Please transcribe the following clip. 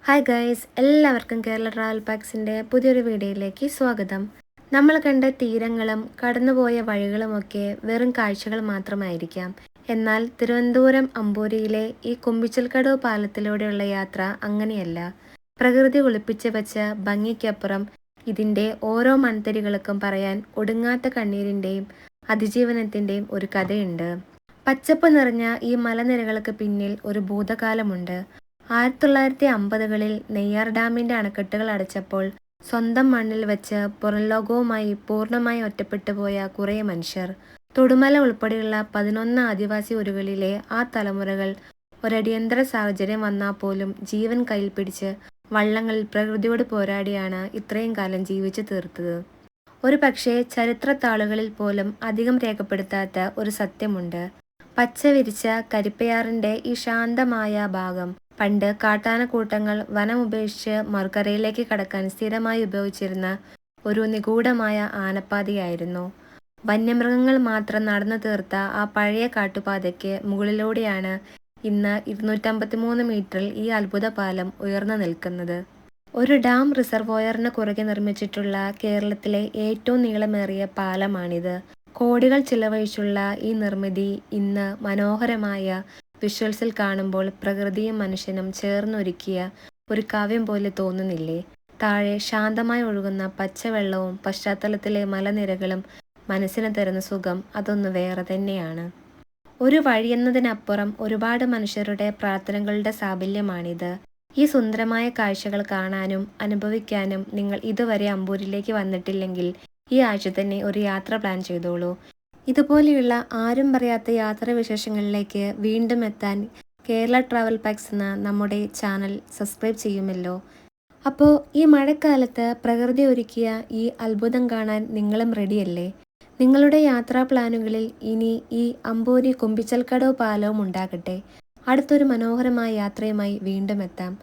Hi guys, എല്ലാവർക്കും Kerala travel പാക്സിൻ്റെ പുതിയൊരു വീഡിയോയിലേക്ക് സ്വാഗതം. നമ്മൾ കണ്ട തീരങ്ങളും കടന്നുപോയ വഴികളുമൊക്കെ വെറും കാഴ്ചകൾ മാത്രമായിരിക്കാം. എന്നാൽ തിരുവനന്തപുരം അമ്പൂരിയിലെ ഈ കുമ്പിച്ചൽക്കടവ് പാലത്തിലൂടെയുള്ള യാത്ര അങ്ങനെയല്ല. പ്രകൃതി ഒളിപ്പിച്ച് വെച്ച ഭംഗിക്കപ്പുറം ഇതിൻ്റെ ഓരോ മൺതരികൾക്കും പറയാൻ ഒടുങ്ങാത്ത കണ്ണീരിൻ്റെയും അതിജീവനത്തിൻ്റെയും ഒരു കഥയുണ്ട്. പച്ചപ്പ് നിറഞ്ഞ ഈ മലനിരകൾക്ക് പിന്നിൽ ഒരു ഭൂതകാലമുണ്ട്. 1950കളിൽ നെയ്യാർ ഡാമിൻ്റെ അണക്കെട്ടുകൾ അടച്ചപ്പോൾ സ്വന്തം മണ്ണിൽ വെച്ച് പുറംലോകവുമായി പൂർണ്ണമായി ഒറ്റപ്പെട്ടു പോയ കുറേ മനുഷ്യർ. തൊടുമല ഉൾപ്പെടെയുള്ള 11 ആദിവാസി ഊരുകളിലെ ആ തലമുറകൾ ഒരടിയന്തര സാഹചര്യം വന്നാൽ പോലും ജീവൻ കയ്യിൽ പിടിച്ച് വള്ളങ്ങളിൽ പ്രകൃതിയോട് പോരാടിയാണ് ഇത്രയും കാലം ജീവിച്ചു തീർത്തത്. ഒരു പക്ഷേ ചരിത്രത്താളുകളിൽ പോലും അധികം രേഖപ്പെടുത്താത്ത ഒരു സത്യമുണ്ട്. പച്ച വിരിച്ച കരിപ്പയാറിൻ്റെ ഈ ശാന്തമായ ഭാഗം പണ്ട് കാട്ടാനക്കൂട്ടങ്ങൾ വനമുപേക്ഷിച്ച് മറുകരയിലേക്ക് കടക്കാൻ സ്ഥിരമായി ഉപയോഗിച്ചിരുന്ന ഒരു നിഗൂഢമായ ആനപ്പാതയായിരുന്നു. വന്യമൃഗങ്ങൾ മാത്രം നടന്നു തീർത്ത ആ പഴയ കാട്ടുപാതയ്ക്ക് മുകളിലൂടെയാണ് ഇന്ന് 253 മീറ്ററിൽ ഈ അത്ഭുത പാലം ഉയർന്നു നിൽക്കുന്നത്. ഒരു ഡാം റിസർവോയറിന് കുറുകെ നിർമ്മിച്ചിട്ടുള്ള കേരളത്തിലെ ഏറ്റവും നീളമേറിയ പാലമാണിത്. കോടികൾ ചിലവഴിച്ചുള്ള ഈ നിർമ്മിതി ഇന്ന് മനോഹരമായ വിഷ്വൽസിൽ കാണുമ്പോൾ പ്രകൃതിയും മനുഷ്യനും ചേർന്നൊരുക്കിയ ഒരു കാവ്യം പോലെ തോന്നുന്നില്ലേ? താഴെ ശാന്തമായി ഒഴുകുന്ന പച്ചവെള്ളവും പശ്ചാത്തലത്തിലെ മലനിരകളും മനസ്സിന് തരുന്ന സുഖം അതൊന്ന് വേറെ തന്നെയാണ്. ഒരു വഴിയെന്നതിനപ്പുറം ഒരുപാട് മനുഷ്യരുടെ പ്രാർത്ഥനകളുടെ സാഫല്യമാണിത്. ഈ സുന്ദരമായ കാഴ്ചകൾ കാണാനും അനുഭവിക്കാനും നിങ്ങൾ ഇതുവരെ അമ്പൂരിലേക്ക് വന്നിട്ടില്ലെങ്കിൽ ഈ ആഴ്ച തന്നെ ഒരു യാത്ര പ്ലാൻ ചെയ്തോളൂ. ഇതുപോലെയുള്ള ആരും പറയാത്ത യാത്രാവിശേഷങ്ങളിലേക്ക് വീണ്ടും എത്താൻ കേരള ട്രാവൽ പാക്സ് എന്ന നമ്മുടെ ചാനൽ സബ്സ്ക്രൈബ് ചെയ്യുമല്ലോ. അപ്പോൾ ഈ മഴക്കാലത്ത് പ്രകൃതി ഒരുക്കിയ ഈ അത്ഭുതം കാണാൻ നിങ്ങളും റെഡിയല്ലേ? നിങ്ങളുടെ യാത്രാ പ്ലാനുകളിൽ ഇനി ഈ അമ്പൂരി കുമ്പിച്ചൽക്കടവ് പാലവും ഉണ്ടാകട്ടെ. അടുത്തൊരു മനോഹരമായ യാത്രയുമായി വീണ്ടും എത്താം.